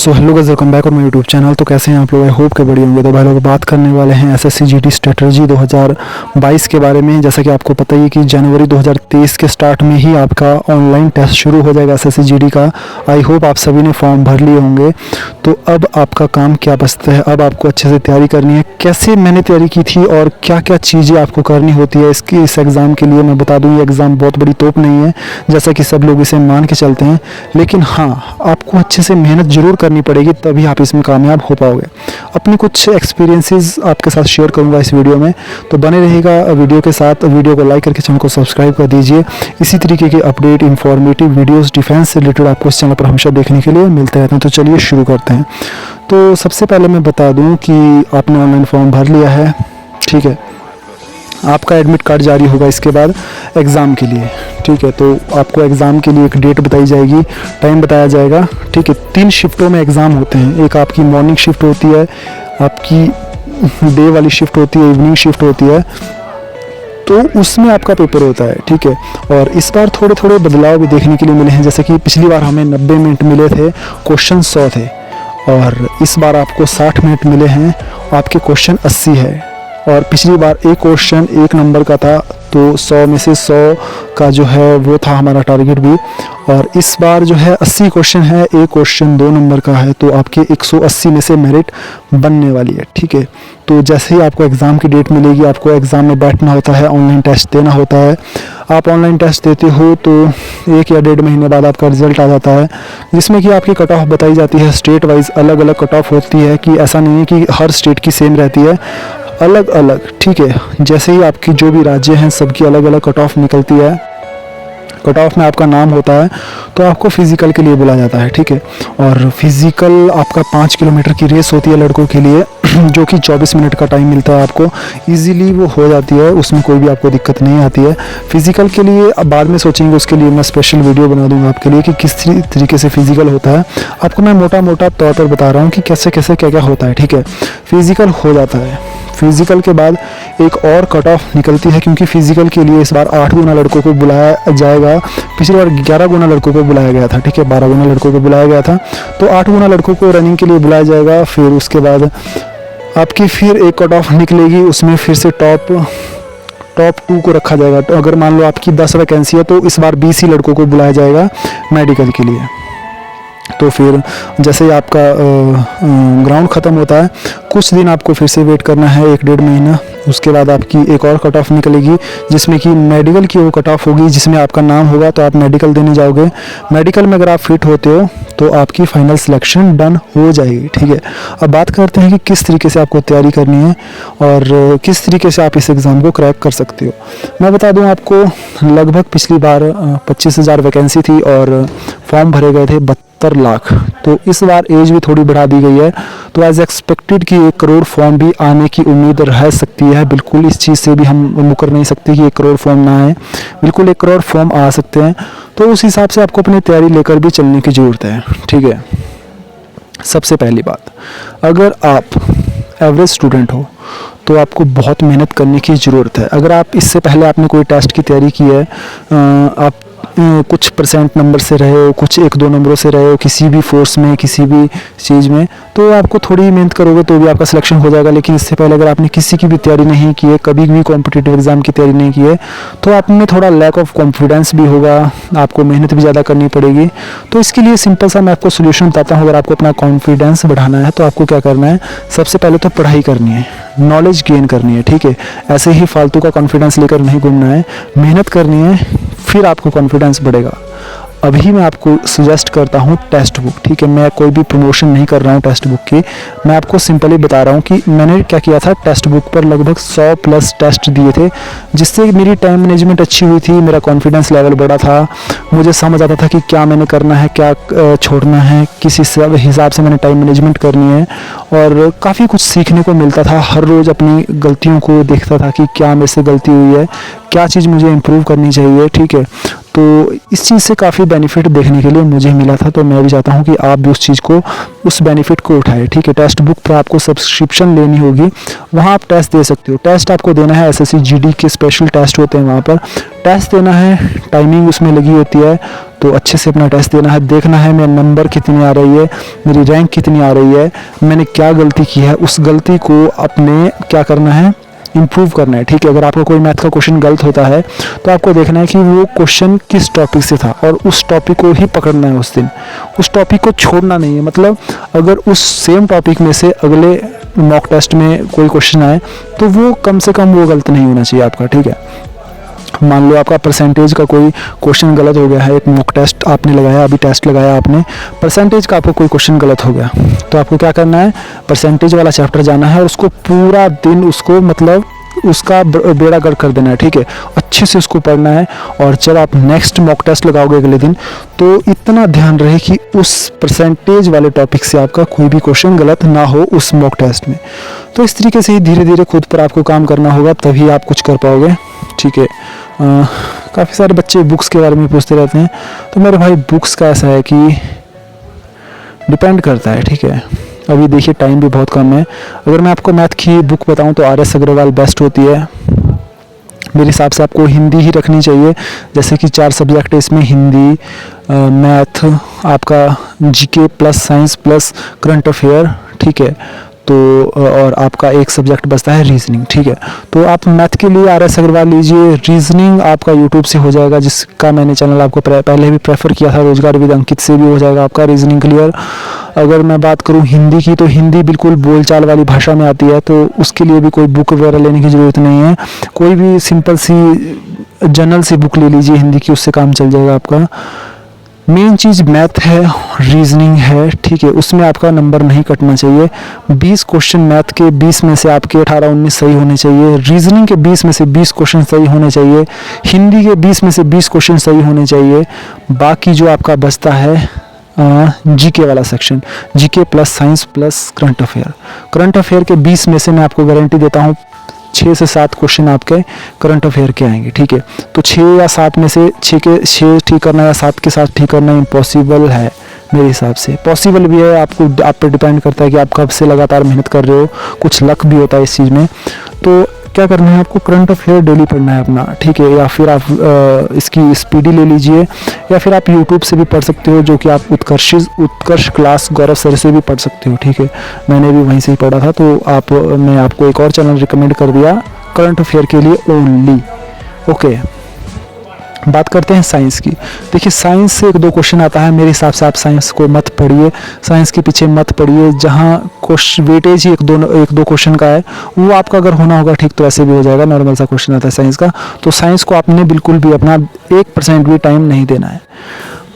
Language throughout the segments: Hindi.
So hello guys, welcome back on my YouTube channel. तो कैसे हैं आप लोग? आई होप के बढ़िया होंगे। तो भाई लोग बात करने वाले हैं एसएससी जीडी स्ट्रेटजी 2022 के बारे में। जैसा कि आपको पता ही है कि जनवरी 2023 के स्टार्ट में ही आपका ऑनलाइन टेस्ट शुरू हो जाएगा एसएससी जीडी का। आई होप आप सभी ने फॉर्म भर लिए होंगे। तो अब आपका काम क्या बचता है? अब आपको अच्छे से तैयारी करनी है। कैसे मैंने तैयारी की थी और क्या क्या चीज़ें आपको करनी होती है इस एग्ज़ाम के लिए, मैं बता दूँ। ये एग्ज़ाम बहुत बड़ी तोप नहीं है जैसा कि सब लोग इसे मान के चलते हैं, लेकिन हाँ, आपको अच्छे से मेहनत जरूर करनी पड़ेगी, तभी आप इसमें कामयाब हो पाओगे। अपनी कुछ एक्सपीरियंसेस आपके साथ शेयर करूंगा इस वीडियो में, तो बने रहेगा वीडियो के साथ। वीडियो को लाइक करके चैनल को सब्सक्राइब कर दीजिए। इसी तरीके के अपडेट, इंफॉर्मेटिव वीडियोस डिफेंस से रिलेटेड आपको इस चैनल पर हमेशा देखने के लिए मिलते रहते हैं। तो चलिए शुरू करते हैं। तो सबसे पहले मैं बता दूँ कि आपने ऑनलाइन फॉर्म भर लिया है, ठीक है। आपका एडमिट कार्ड जारी होगा इसके बाद एग्ज़ाम के लिए, ठीक है। तो आपको एग्ज़ाम के लिए एक डेट बताई जाएगी, टाइम बताया जाएगा, ठीक है। 3 शिफ्टों में एग्ज़ाम होते हैं। एक आपकी मॉर्निंग शिफ्ट होती है, आपकी डे वाली शिफ्ट होती है, इवनिंग शिफ्ट होती है। तो उसमें आपका पेपर होता है, ठीक है। और इस बार थोड़े थोड़े बदलाव भी देखने के लिए मिले हैं। जैसे कि पिछली बार हमें 90 मिनट मिले थे, क्वेश्चन 100 थे, और इस बार आपको 60 मिनट मिले हैं, आपके क्वेश्चन 80 है। और पिछली बार एक क्वेश्चन 1 नंबर का था, तो 100 में से 100 का जो है वो था हमारा टारगेट भी। और इस बार जो है 80 क्वेश्चन है, एक क्वेश्चन 2 नंबर का है, तो आपके 180 में से मेरिट बनने वाली है, ठीक है। तो जैसे ही आपको एग्ज़ाम की डेट मिलेगी, आपको एग्ज़ाम में बैठना होता है, ऑनलाइन टेस्ट देना होता है। आप ऑनलाइन टेस्ट देते हो तो 1 या 1.5 महीने बाद आपका रिजल्ट आ जाता है, जिसमें कि आपकी कट ऑफ बताई जाती है। स्टेट वाइज अलग अलग कट ऑफ होती है, कि ऐसा नहीं है कि हर स्टेट की सेम रहती है, अलग अलग, ठीक है। जैसे ही आपकी जो भी राज्य हैं सबकी अलग अलग कट ऑफ निकलती है। कट ऑफ में आपका नाम होता है, तो आपको फिज़िकल के लिए बुलाया जाता है, ठीक है। और फिज़िकल आपका 5 किलोमीटर की रेस होती है लड़कों के लिए, जो कि 24 मिनट का टाइम मिलता है आपको। इजीली वो हो जाती है, उसमें कोई भी आपको दिक्कत नहीं आती है। फिज़िकल के लिए अब बाद में सोचेंगे, उसके लिए मैं स्पेशल वीडियो बना दूंगा आपके लिए कि किस तरीके से फिज़िकल होता है। आपको मैं मोटा मोटा तौर पर बता रहा हूँ कि कैसे कैसे क्या क्या होता है, ठीक है। फिज़िकल हो जाता है, फिज़िकल के बाद एक और कट ऑफ निकलती है, क्योंकि फ़िज़िकल के लिए इस बार 8 गुना लड़कों को बुलाया जाएगा। पिछली बार 11 गुना लड़कों को बुलाया गया था, ठीक है। 12 गुना लड़कों को बुलाया गया था, तो 8 गुना लड़कों को रनिंग के लिए बुलाया जाएगा। फिर उसके बाद आपकी फिर एक कट ऑफ निकलेगी, उसमें फिर से टॉप 2 को रखा जाएगा। तो अगर मान लो आपकी 10 वैकेंसी है, तो इस बार 20 ही लड़कों को बुलाया जाएगा मेडिकल के लिए। तो फिर जैसे ही आपका ग्राउंड ख़त्म होता है, कुछ दिन आपको फिर से वेट करना है, 1-1.5 महीना। उसके बाद आपकी एक और कट ऑफ निकलेगी, जिसमें कि मेडिकल की वो कट ऑफ होगी, जिसमें आपका नाम होगा, तो आप मेडिकल देने जाओगे। मेडिकल में अगर आप फिट होते हो तो आपकी फाइनल सिलेक्शन डन हो जाएगी, ठीक है। अब बात करते हैं कि किस तरीके से आपको तैयारी करनी है और किस तरीके से आप इस एग्ज़ाम को क्रैक कर सकते हो। मैं बता दूं आपको, लगभग पिछली बार 25,000 वैकेंसी थी और फॉर्म भरे गए थे 72 लाख। तो इस बार एज भी थोड़ी बढ़ा दी गई है, तो एज एक्सपेक्टेड कि 1 करोड़ फॉर्म भी आने की उम्मीद रह सकती है। बिल्कुल इस चीज़ से भी हम मुकर नहीं सकते कि 1 करोड़ फॉर्म ना आए, बिल्कुल 1 करोड़ फॉर्म आ सकते हैं। तो उस हिसाब से आपको अपनी तैयारी लेकर भी चलने की ज़रूरत है, ठीक है। सबसे पहली बात, अगर आप एवरेज स्टूडेंट हो तो आपको बहुत मेहनत करने की ज़रूरत है। अगर आप इससे पहले आपने कोई टेस्ट की तैयारी की है, आप कुछ परसेंट नंबर से रहे हो, कुछ 1-2 नंबरों से रहे हो किसी भी फोर्स में, किसी भी चीज़ में, तो आपको थोड़ी मेहनत करोगे तो भी आपका सिलेक्शन हो जाएगा। लेकिन इससे पहले अगर आपने किसी की भी तैयारी नहीं की है, कभी भी कॉम्पिटिटिव एग्ज़ाम की तैयारी नहीं की है, तो आप में थोड़ा लैक ऑफ कॉन्फिडेंस भी होगा, आपको मेहनत भी ज़्यादा करनी पड़ेगी। तो इसके लिए सिंपल सा मैं आपको सोल्यूशन बताता हूँ। अगर आपको अपना कॉन्फिडेंस बढ़ाना है तो आपको क्या करना है, सबसे पहले तो पढ़ाई करनी है, नॉलेज गेन करनी है, ठीक है। ऐसे ही फालतू का कॉन्फिडेंस लेकर नहीं घूमना है, मेहनत करनी है, फिर आपको कॉन्फिडेंस बढ़ेगा। अभी मैं आपको सजेस्ट करता हूँ टेक्स्ट बुक, ठीक है। मैं कोई भी प्रमोशन नहीं कर रहा हूँ टेक्स्ट बुक की, मैं आपको सिंपली बता रहा हूँ कि मैंने क्या किया था। टेक्स्ट बुक पर लगभग 100 प्लस टेस्ट दिए थे, जिससे मेरी टाइम मैनेजमेंट अच्छी हुई थी, मेरा कॉन्फिडेंस लेवल बढ़ा था, मुझे समझ आता था कि क्या मैंने करना है, क्या छोड़ना है, किस हिसाब से मैंने टाइम मैनेजमेंट करनी है। और काफ़ी कुछ सीखने को मिलता था। हर रोज़ अपनी गलतियों को देखता था कि क्या मेरे से गलती हुई है, क्या चीज़ मुझे इम्प्रूव करनी चाहिए, ठीक है। तो इस चीज़ से काफ़ी बेनिफिट देखने के लिए मुझे मिला था, तो मैं भी चाहता हूँ कि आप भी उस चीज़ को, उस बेनिफिट को उठाएं। ठीक है, टेस्ट बुक पर आपको सब्सक्रिप्शन लेनी होगी, वहाँ आप टेस्ट दे सकते हो। टेस्ट आपको देना है, एसएससी जीडी के स्पेशल टेस्ट होते हैं, वहाँ पर टेस्ट देना है, टाइमिंग उसमें लगी होती है, तो अच्छे से अपना टेस्ट देना है, देखना है मेरा नंबर कितनी आ रही है, मेरी रैंक कितनी आ रही है, मैंने क्या गलती की है, उस गलती को अपने क्या करना है, इम्प्रूव करना है। ठीक है, अगर आपका कोई मैथ का क्वेश्चन गलत होता है तो आपको देखना है कि वो क्वेश्चन किस टॉपिक से था और उस टॉपिक को ही पकड़ना है उस दिन, उस टॉपिक को छोड़ना नहीं है। मतलब अगर उस सेम टॉपिक में से अगले मॉक टेस्ट में कोई क्वेश्चन आए तो वो कम से कम वो गलत नहीं होना चाहिए आपका। ठीक है, मान लो आपका परसेंटेज का कोई क्वेश्चन गलत हो गया है, एक मॉक टेस्ट आपने लगाया, अभी टेस्ट लगाया आपने, परसेंटेज का आपको कोई क्वेश्चन गलत हो गया, तो आपको क्या करना है, परसेंटेज वाला चैप्टर जाना है और उसको पूरा दिन उसको मतलब उसका बेड़ा गर्क कर देना है। ठीक है, अच्छे से उसको पढ़ना है, और जब आप नेक्स्ट मॉक टेस्ट लगाओगे अगले दिन, तो इतना ध्यान रहे कि उस परसेंटेज वाले टॉपिक से आपका कोई भी क्वेश्चन गलत ना हो उस मॉक टेस्ट में। तो इस तरीके से ही धीरे धीरे खुद पर आपको काम करना होगा, तभी आप कुछ कर पाओगे। ठीक है, काफ़ी सारे बच्चे बुक्स के बारे में पूछते रहते हैं, तो मेरे भाई बुक्स का ऐसा है कि डिपेंड करता है। ठीक है, अभी देखिए टाइम भी बहुत कम है। अगर मैं आपको मैथ की बुक बताऊं तो आर एस अग्रवाल बेस्ट होती है मेरे हिसाब से। आपको हिंदी ही रखनी चाहिए, जैसे कि 4 सब्जेक्ट है इसमें, हिंदी, मैथ, आपका GK plus science plus current affair. ठीक है, तो और आपका एक सब्जेक्ट बचता है रीजनिंग। ठीक है, तो आप मैथ के लिए आर एस अग्रवाल लीजिए, रीजनिंग आपका यूट्यूब से हो जाएगा, जिसका मैंने चैनल आपको पहले भी प्रेफर किया था, रोजगार विद अंकित से भी हो जाएगा आपका रीजनिंग क्लियर। अगर मैं बात करूं हिंदी की, तो हिंदी बिल्कुल बोलचाल वाली भाषा में आती है, तो उसके लिए भी कोई बुक वगैरह लेने की ज़रूरत नहीं है, कोई भी सिंपल सी जनरल सी बुक ले लीजिए हिंदी की, उससे काम चल जाएगा आपका। मेन चीज़ मैथ है, रीजनिंग है। ठीक है, उसमें आपका नंबर नहीं कटना चाहिए। 20 क्वेश्चन मैथ के 20 में से आपके 18-19 सही होने चाहिए, रीजनिंग के 20 में से 20 क्वेश्चन सही होने चाहिए, हिंदी के 20 में से 20 क्वेश्चन सही होने चाहिए। बाकी जो आपका बचता है जीके वाला section, GK plus science plus current affair, current affair के 20 में से मैं आपको गारंटी देता हूँ 6 से 7 क्वेश्चन आपके करंट अफेयर के आएंगे। ठीक है, तो 6 या 7 में से 6 ठीक करना या 7 के साथ ठीक करना इम्पॉसिबल है मेरे हिसाब से। पॉसिबल भी है, आप पे डिपेंड करता है कि आप कब से लगातार मेहनत कर रहे हो, कुछ लक भी होता है इस चीज़ में। तो क्या करना है आपको, करंट अफेयर डेली पढ़ना है अपना। ठीक है, या फिर आप इसकी स्पीडी ले लीजिए, या फिर आप यूट्यूब से भी पढ़ सकते हो, जो कि आप उत्कर्ष क्लास गौरव सर से भी पढ़ सकते हो। ठीक है, मैंने भी वहीं से ही पढ़ा था, तो मैं आपको एक और चैनल रिकमेंड कर दिया करंट अफेयर के लिए ओनली। ओके, बात करते हैं साइंस की। देखिए साइंस से 1-2 क्वेश्चन आता है, मेरे हिसाब से आप साइंस को मत पढ़िए, साइंस के पीछे मत पढ़िए। जहाँ वेटेज ही 1-2 क्वेश्चन का है, वो आपका अगर होना होगा ठीक तो ऐसे भी हो जाएगा, नॉर्मल सा क्वेश्चन आता है साइंस का। तो साइंस को आपने बिल्कुल भी अपना 1% भी टाइम नहीं देना है।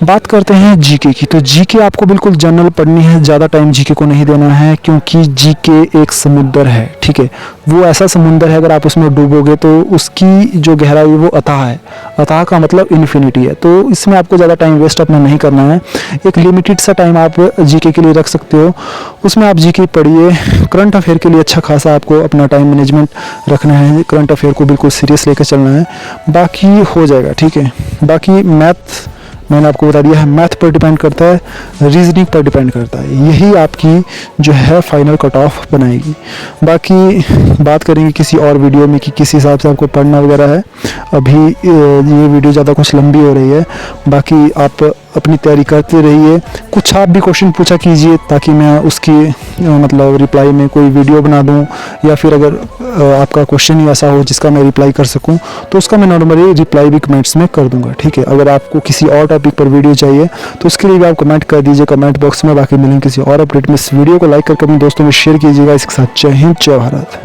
बात करते हैं जीके की, तो जीके आपको बिल्कुल जनरल पढ़नी है, ज़्यादा टाइम जीके को नहीं देना है, क्योंकि जीके एक समुद्र है। ठीक है, वो ऐसा समुद्र है, अगर आप उसमें डूबोगे तो उसकी जो गहराई है वो अथाह है। अथाह का मतलब इन्फिनिटी है, तो इसमें आपको ज़्यादा टाइम वेस्ट अपना नहीं करना है। एक लिमिटेड सा टाइम आप जीके के लिए रख सकते हो, उसमें आप जीके पढ़िए। करंट अफेयर के लिए अच्छा खासा आपको अपना टाइम मैनेजमेंट रखना है, करंट अफेयर को बिल्कुल सीरियस लेकर चलना है, बाकी हो जाएगा। ठीक है, बाकी मैथ मैंने आपको बता दिया है, मैथ पर डिपेंड करता है, रीजनिंग पर डिपेंड करता है, यही आपकी जो है फाइनल कट ऑफ बनाएगी। बाकी बात करेंगे किसी और वीडियो में कि किस हिसाब से आपको पढ़ना वगैरह है। अभी ये वीडियो ज़्यादा कुछ लंबी हो रही है, बाकी आप अपनी तैयारी करते रहिए। कुछ आप भी क्वेश्चन पूछा कीजिए, ताकि मैं उसकी मतलब रिप्लाई में कोई वीडियो बना दूं, या फिर अगर आपका क्वेश्चन ही ऐसा हो जिसका मैं रिप्लाई कर सकूं, तो उसका मैं नॉर्मली रिप्लाई भी कमेंट्स में कर दूंगा। ठीक है, अगर आपको किसी और टॉपिक पर वीडियो चाहिए तो उसके लिए भी आप कमेंट कर दीजिए कमेंट बॉक्स में। बाकी मिलेंगे किसी और अपडेट में। इस वीडियो को लाइक करके अपने दोस्तों में शेयर कीजिएगा। इसके साथ जय हिंद, जय भारत।